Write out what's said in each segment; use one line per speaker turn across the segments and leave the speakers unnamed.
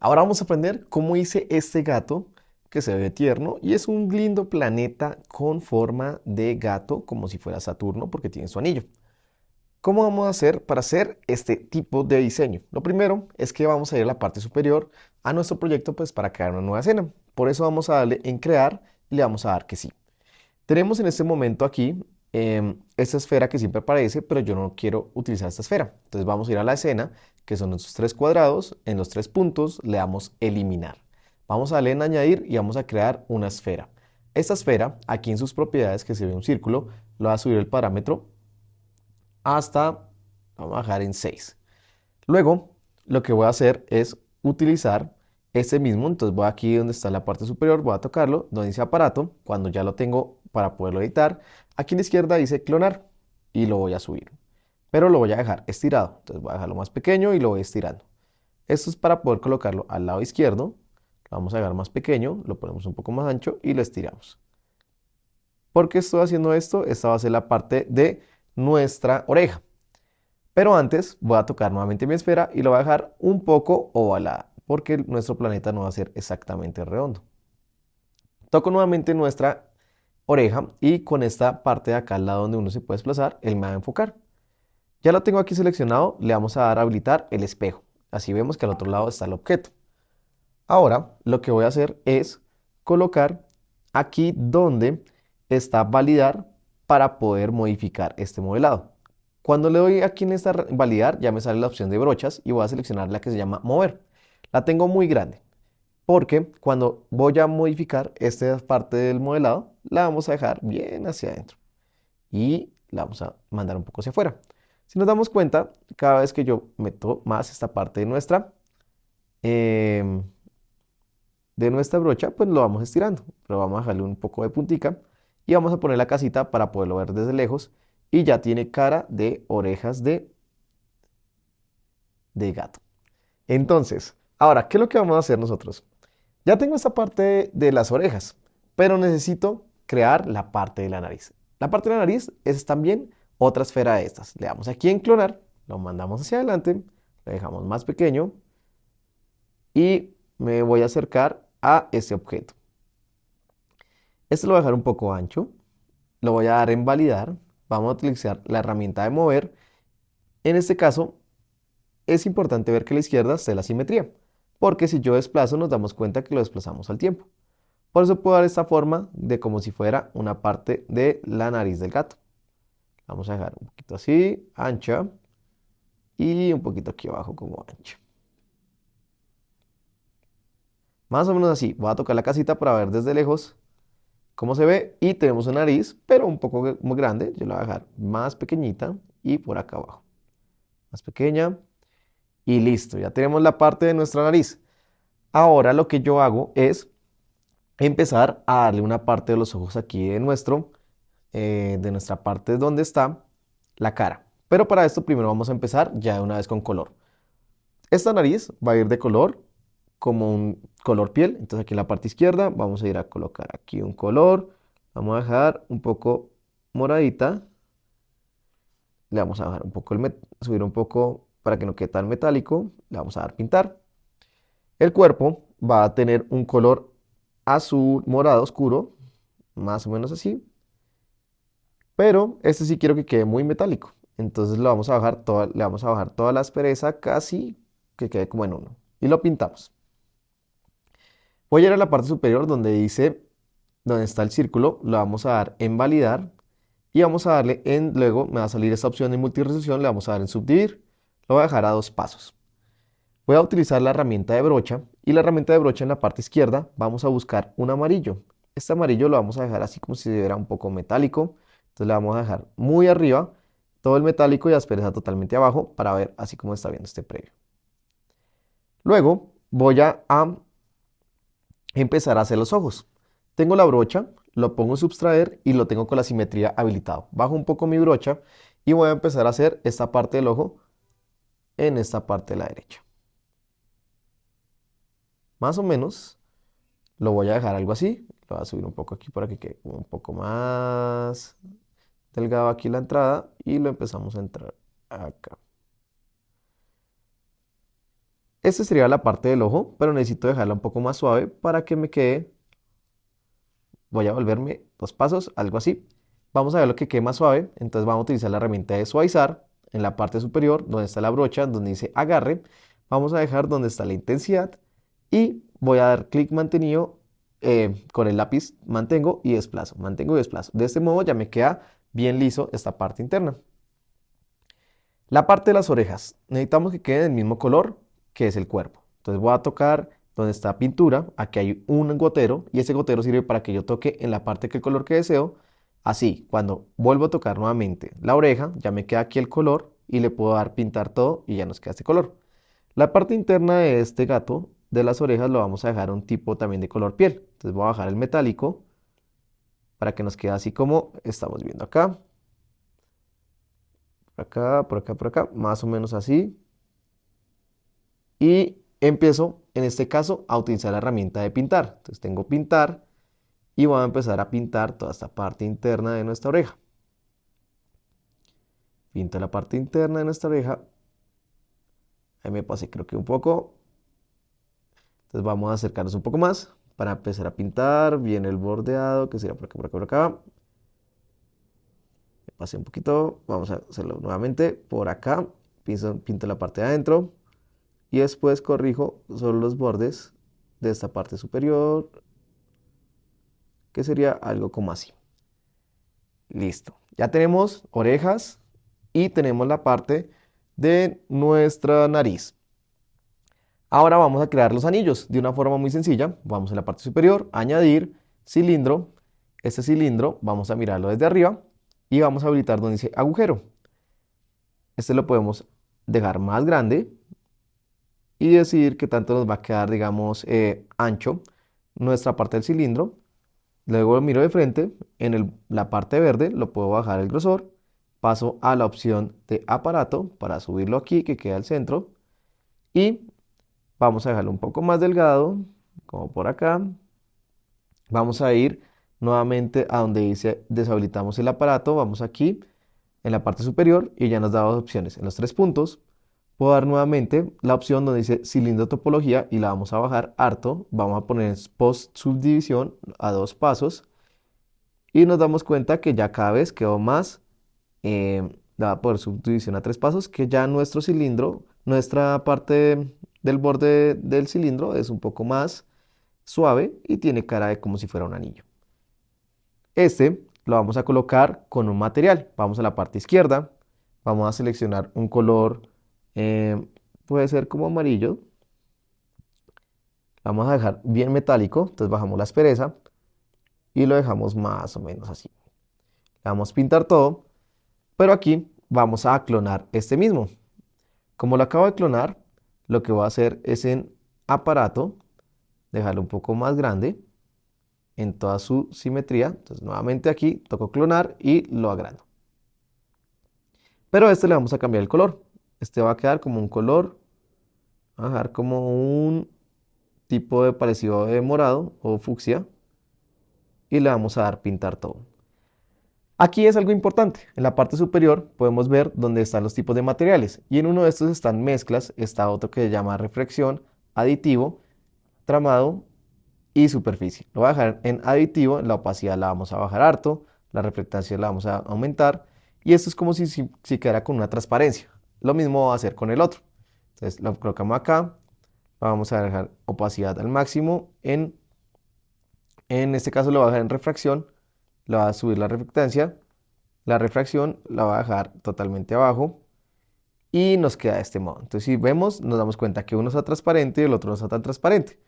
Ahora vamos a aprender cómo hice este gato que se ve tierno y es un lindo planeta con forma de gato como si fuera Saturno porque tiene su anillo. ¿Cómo vamos a hacer para hacer este tipo de diseño? Lo primero es que vamos a ir a la parte superior a nuestro proyecto pues para crear una nueva escena. Por eso vamos a darle en crear y le vamos a dar que sí. Tenemos en este momento aquí esta esfera que siempre aparece, pero yo no quiero utilizar esta esfera. Entonces vamos a ir a la escena, que son estos tres cuadrados, en los tres puntos le damos eliminar. Vamos a darle en añadir y vamos a crear una esfera. Esta esfera, aquí en sus propiedades, que se ve un círculo, lo va a subir el parámetro hasta, vamos a bajar en 6. Luego, lo que voy a hacer es utilizar este mismo, entonces voy aquí donde está la parte superior, voy a tocarlo, donde dice aparato, cuando ya lo tengo para poderlo editar, aquí en la izquierda dice clonar y lo voy a subir, pero lo voy a dejar estirado, entonces voy a dejarlo más pequeño y lo voy estirando. Esto es para poder colocarlo al lado izquierdo, lo vamos a dejar más pequeño, lo ponemos un poco más ancho y lo estiramos. ¿Por qué estoy haciendo esto? Esta va a ser la parte de nuestra oreja. Pero antes voy a tocar nuevamente mi esfera y lo voy a dejar un poco ovalada, porque nuestro planeta no va a ser exactamente redondo. Toco nuevamente nuestra oreja y con esta parte de acá al lado donde uno se puede desplazar, él me va a enfocar. Ya lo tengo aquí seleccionado, le vamos a dar a habilitar el espejo. Así vemos que al otro lado está el objeto. Ahora lo que voy a hacer es colocar aquí donde está validar para poder modificar este modelado. Cuando le doy aquí en esta validar, ya me sale la opción de brochas y voy a seleccionar la que se llama mover. La tengo muy grande porque cuando voy a modificar esta parte del modelado, la vamos a dejar bien hacia adentro y la vamos a mandar un poco hacia afuera. Si nos damos cuenta, cada vez que yo meto más esta parte em, de nuestra brocha, pues lo vamos estirando, pero vamos a dejarle un poco de puntica y vamos a poner la casita para poderlo ver desde lejos y ya tiene cara de orejas de gato. Entonces, ahora, ¿qué es lo que vamos a hacer nosotros? Ya tengo esta parte de las orejas, pero necesito crear la parte de la nariz. La parte de la nariz es también otra esfera de estas. Le damos aquí en clonar, lo mandamos hacia adelante, lo dejamos más pequeño y me voy a acercar a este objeto. Este lo voy a dejar un poco ancho, lo voy a dar en validar, vamos a utilizar la herramienta de mover. En este caso es importante ver que a la izquierda esté la simetría, porque si yo desplazo nos damos cuenta que lo desplazamos al tiempo. Por eso puedo dar esta forma de como si fuera una parte de la nariz del gato. Vamos a dejar un poquito así, ancha, y un poquito aquí abajo como ancha. Más o menos así. Voy a tocar la casita para ver desde lejos cómo se ve. Y tenemos una nariz, pero un poco muy grande. Yo la voy a dejar más pequeñita y por acá abajo. Más pequeña. Y listo, ya tenemos la parte de nuestra nariz. Ahora lo que yo hago es empezar a darle una parte de los ojos aquí de nuestra parte donde está la cara. Pero para esto primero vamos a empezar ya de una vez con color. Esta nariz va a ir de color como un color piel. Entonces aquí en la parte izquierda vamos a ir a colocar aquí un color. Vamos a dejar un poco moradita. Le vamos a bajar un poco subir un poco para que no quede tan metálico. Le vamos a dar pintar. El cuerpo va a tener un color azul morado oscuro, más o menos así. Pero este sí quiero que quede muy metálico. Entonces le vamos a bajar toda la aspereza casi que quede como en uno. Y lo pintamos. Voy a ir a la parte superior donde dice, donde está el círculo, lo vamos a dar en validar y vamos a darle en, luego me va a salir esta opción de multiresolución, le vamos a dar en subdividir. Lo voy a dejar a 2 pasos. Voy a utilizar la herramienta de brocha y la herramienta de brocha en la parte izquierda vamos a buscar un amarillo. Este amarillo lo vamos a dejar así como si fuera un poco metálico. Entonces le vamos a dejar muy arriba todo el metálico y aspereza totalmente abajo para ver así como está viendo este previo. Luego voy a empezar a hacer los ojos. Tengo la brocha, lo pongo en subtraer y lo tengo con la simetría habilitado. Bajo un poco mi brocha y voy a empezar a hacer esta parte del ojo en esta parte de la derecha. Más o menos lo voy a dejar algo así. Lo voy a subir un poco aquí para que quede un poco más delgado aquí la entrada y lo empezamos a entrar acá. Esta sería la parte del ojo, pero necesito dejarla un poco más suave para que me quede. Voy a volverme 2 pasos, algo así. Vamos a ver lo que quede más suave. Entonces vamos a utilizar la herramienta de suavizar en la parte superior, donde está la brocha, donde dice agarre. Vamos a dejar donde está la intensidad y voy a dar clic mantenido con el lápiz, mantengo y desplazo, mantengo y desplazo. De este modo ya me queda bien liso esta parte interna. La parte de las orejas, necesitamos que quede del mismo color que es el cuerpo. Entonces voy a tocar donde está pintura, aquí hay un gotero y ese gotero sirve para que yo toque en la parte que el color que deseo. Así, cuando vuelvo a tocar nuevamente la oreja, ya me queda aquí el color y le puedo dar pintar todo y ya nos queda este color. La parte interna de este gato, de las orejas, lo vamos a dejar un tipo también de color piel. Entonces voy a bajar el metálico para que nos quede así como estamos viendo acá. Por acá, por acá, por acá, más o menos así. Y empiezo, en este caso, a utilizar la herramienta de pintar. Entonces tengo pintar y voy a empezar a pintar toda esta parte interna de nuestra oreja. Pinto la parte interna de nuestra oreja. Ahí me pasé creo que un poco. Entonces vamos a acercarnos un poco más para empezar a pintar bien el bordeado, que sería por acá, por acá, por acá. Me pasé un poquito. Vamos a hacerlo nuevamente por acá. Pinto la parte de adentro. Y después corrijo solo los bordes de esta parte superior, que sería algo como así. Listo. Ya tenemos orejas y tenemos la parte de nuestra nariz. Ahora vamos a crear los anillos de una forma muy sencilla. Vamos en la parte superior, añadir cilindro. Este cilindro vamos a mirarlo desde arriba y vamos a habilitar donde dice agujero. Este lo podemos dejar más grande y decidir qué tanto nos va a quedar, digamos, ancho nuestra parte del cilindro. Luego lo miro de frente, en la parte verde lo puedo bajar el grosor, paso a la opción de aparato para subirlo aquí que queda al centro y vamos a dejarlo un poco más delgado, como por acá. Vamos a ir nuevamente a donde dice deshabilitamos el aparato, vamos aquí en la parte superior y ya nos da 2 opciones. En los 3 puntos puedo dar nuevamente la opción donde dice cilindro topología y la vamos a bajar harto. Vamos a poner post subdivisión a 2 pasos y nos damos cuenta que ya cada vez quedó más dada por subdivisión a 3 pasos, que ya nuestro cilindro, nuestra parte del borde del cilindro es un poco más suave y tiene cara de como si fuera un anillo. Este lo vamos a colocar con un material. Vamos a la parte izquierda, vamos a seleccionar un color, puede ser como amarillo. Vamos a dejar bien metálico, entonces bajamos la aspereza y lo dejamos más o menos así. Le vamos a pintar todo, pero aquí vamos a clonar este mismo. Como lo acabo de clonar, lo que voy a hacer es en aparato, dejarlo un poco más grande en toda su simetría. Entonces nuevamente aquí toco clonar y lo agrando. Pero a este le vamos a cambiar el color. Este va a quedar como un color, va a dejar como un tipo de parecido de morado o fucsia y le vamos a dar pintar todo. Aquí es algo importante. En la parte superior podemos ver dónde están los tipos de materiales y en uno de estos están mezclas, está otro que se llama reflexión, aditivo, tramado y superficie. Lo voy a dejar en aditivo, la opacidad la vamos a bajar harto, la reflectancia la vamos a aumentar y esto es como si quedara con una transparencia. Lo mismo va a hacer con el otro. Entonces lo colocamos acá, vamos a dejar opacidad al máximo, en este caso lo voy a dejar en refracción, le voy a subir la refracción la voy a dejar totalmente abajo y nos queda de este modo. Entonces si vemos nos damos cuenta que uno está transparente y el otro no está tan transparente.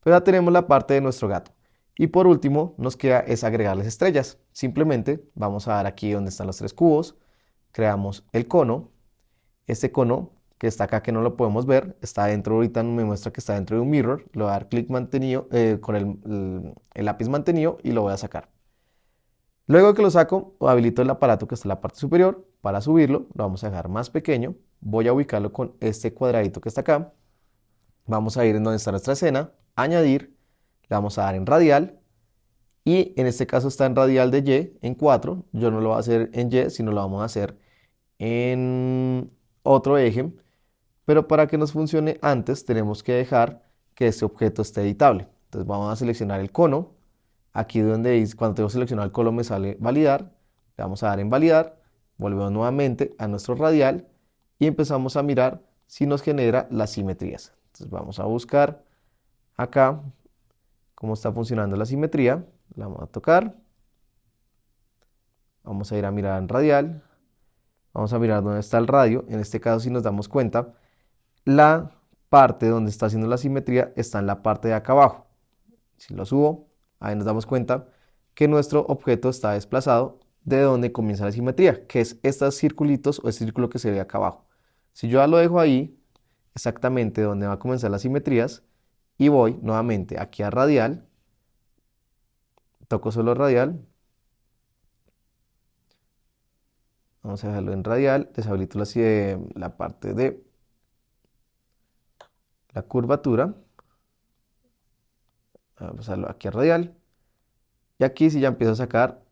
Pero ya tenemos la parte de nuestro gato. Y por último nos queda es agregarles estrellas. Simplemente vamos a dar aquí donde están los 3 cubos, creamos el cono. Este cono que está acá que no lo podemos ver, está dentro, ahorita me muestra que está dentro de un mirror. Le voy a dar clic mantenido con el lápiz mantenido y lo voy a sacar. Luego que lo saco, habilito el aparato que está en la parte superior para subirlo. Lo vamos a dejar más pequeño. Voy a ubicarlo con este cuadradito que está acá. Vamos a ir en donde está nuestra escena, añadir, le vamos a dar en radial y en este caso está en radial de Y en 4. Yo no lo voy a hacer en Y, sino lo vamos a hacer en otro eje pero para que nos funcione antes tenemos que dejar que este objeto esté editable. Entonces vamos a seleccionar el cono. Aquí donde dice, cuando tengo seleccionado el cono me sale validar, le vamos a dar en validar, volvemos nuevamente a nuestro radial y empezamos a mirar si nos genera las simetrías. Entonces vamos a buscar acá cómo está funcionando la simetría, la vamos a tocar, vamos a ir a mirar en radial, vamos a mirar dónde está el radio. En este caso, si nos damos cuenta, la parte donde está haciendo la simetría está en la parte de acá abajo. Si lo subo, ahí nos damos cuenta que nuestro objeto está desplazado de donde comienza la simetría, que es estos circulitos o este círculo que se ve acá abajo. Si yo ya lo dejo ahí, exactamente donde va a comenzar las simetrías, y voy nuevamente aquí a radial, toco solo radial, vamos a dejarlo en radial, deshabilito la parte de la curvatura, vamos a darlo aquí a radial, y aquí sí ya empiezo a sacar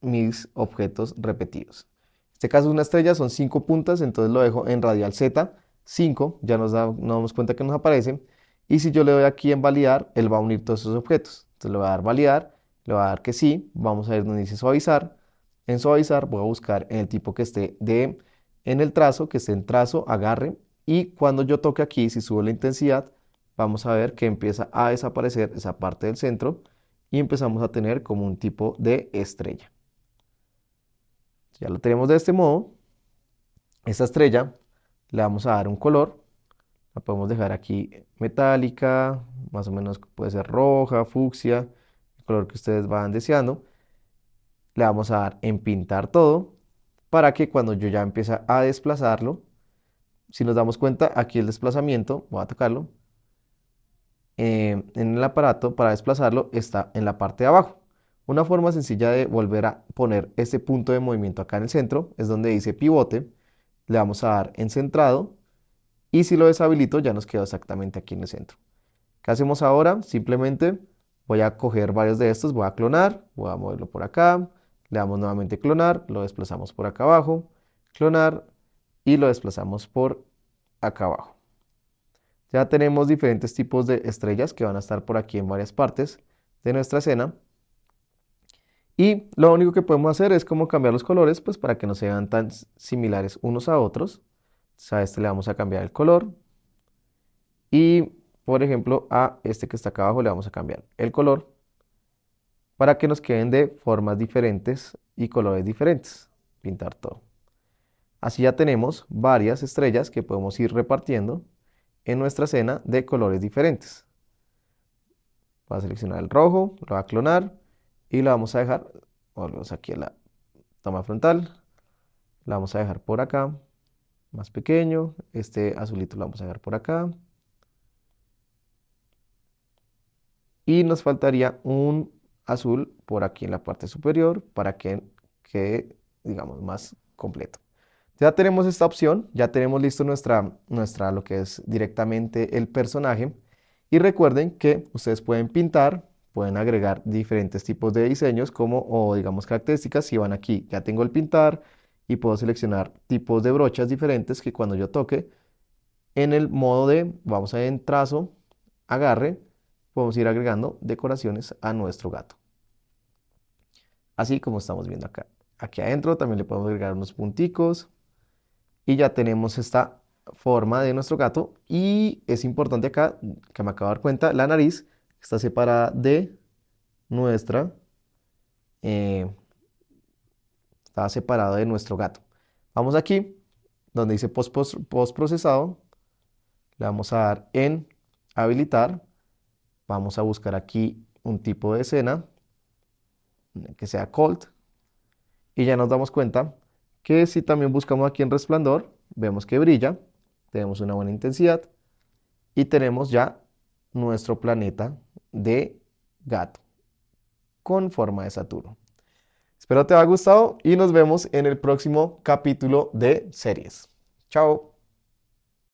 mis objetos repetidos. En este caso es una estrella, son 5 puntas, entonces lo dejo en radial Z, 5, ya nos damos cuenta que nos aparecen, y si yo le doy aquí en validar, él va a unir todos esos objetos. Entonces le voy a dar validar, le voy a dar que sí, vamos a ir donde dice suavizar, en suavizar voy a buscar en el tipo que esté en el trazo, que esté en trazo, agarre, y cuando yo toque aquí, si subo la intensidad, vamos a ver que empieza a desaparecer esa parte del centro, y empezamos a tener como un tipo de estrella. Ya lo tenemos de este modo. Esta estrella le vamos a dar un color, la podemos dejar aquí metálica, más o menos puede ser roja, fucsia, el color que ustedes van deseando. Le vamos a dar en pintar todo para que cuando yo ya empiece a desplazarlo, si nos damos cuenta, aquí el desplazamiento, voy a tocarlo, en el aparato para desplazarlo está en la parte de abajo. Una forma sencilla de volver a poner este punto de movimiento acá en el centro es donde dice pivote, le vamos a dar en centrado y si lo deshabilito ya nos quedó exactamente aquí en el centro. ¿Qué hacemos ahora? Simplemente voy a coger varios de estos, voy a clonar, voy a moverlo por acá, le damos nuevamente clonar, lo desplazamos por acá abajo, clonar y lo desplazamos por acá abajo. Ya tenemos diferentes tipos de estrellas que van a estar por aquí en varias partes de nuestra escena. Y lo único que podemos hacer es como cambiar los colores, pues para que no sean tan similares unos a otros. Entonces a este le vamos a cambiar el color. Y por ejemplo a este que está acá abajo le vamos a cambiar el color para que nos queden de formas diferentes y colores diferentes. Pintar todo. Así ya tenemos varias estrellas que podemos ir repartiendo en nuestra escena de colores diferentes. Voy a seleccionar el rojo, lo voy a clonar y lo vamos a dejar, volvemos aquí a la toma frontal, la vamos a dejar por acá, más pequeño, este azulito lo vamos a dejar por acá. Y nos faltaría un azul por aquí en la parte superior para que quede, digamos, más completo. Ya tenemos esta opción, ya tenemos listo lo que es directamente el personaje. Y recuerden que ustedes pueden pintar, pueden agregar diferentes tipos de diseños o digamos características. Si van aquí, ya tengo el pintar y puedo seleccionar tipos de brochas diferentes que cuando yo toque en el modo vamos a ir en trazo, agarre, podemos ir agregando decoraciones a nuestro gato. Así como estamos viendo acá. Aquí adentro también le podemos agregar unos punticos. Y ya tenemos esta forma de nuestro gato. Y es importante acá, que me acabo de dar cuenta, la nariz está separada de nuestra, está separada de nuestro gato. Vamos aquí, donde dice postprocesado, le vamos a dar en habilitar. Vamos a buscar aquí un tipo de escena que sea cold. Y ya nos damos cuenta que si también buscamos aquí en resplandor, vemos que brilla, tenemos una buena intensidad y tenemos ya nuestro planeta de gato con forma de Saturno. Espero te haya gustado y nos vemos en el próximo capítulo de series. Chao.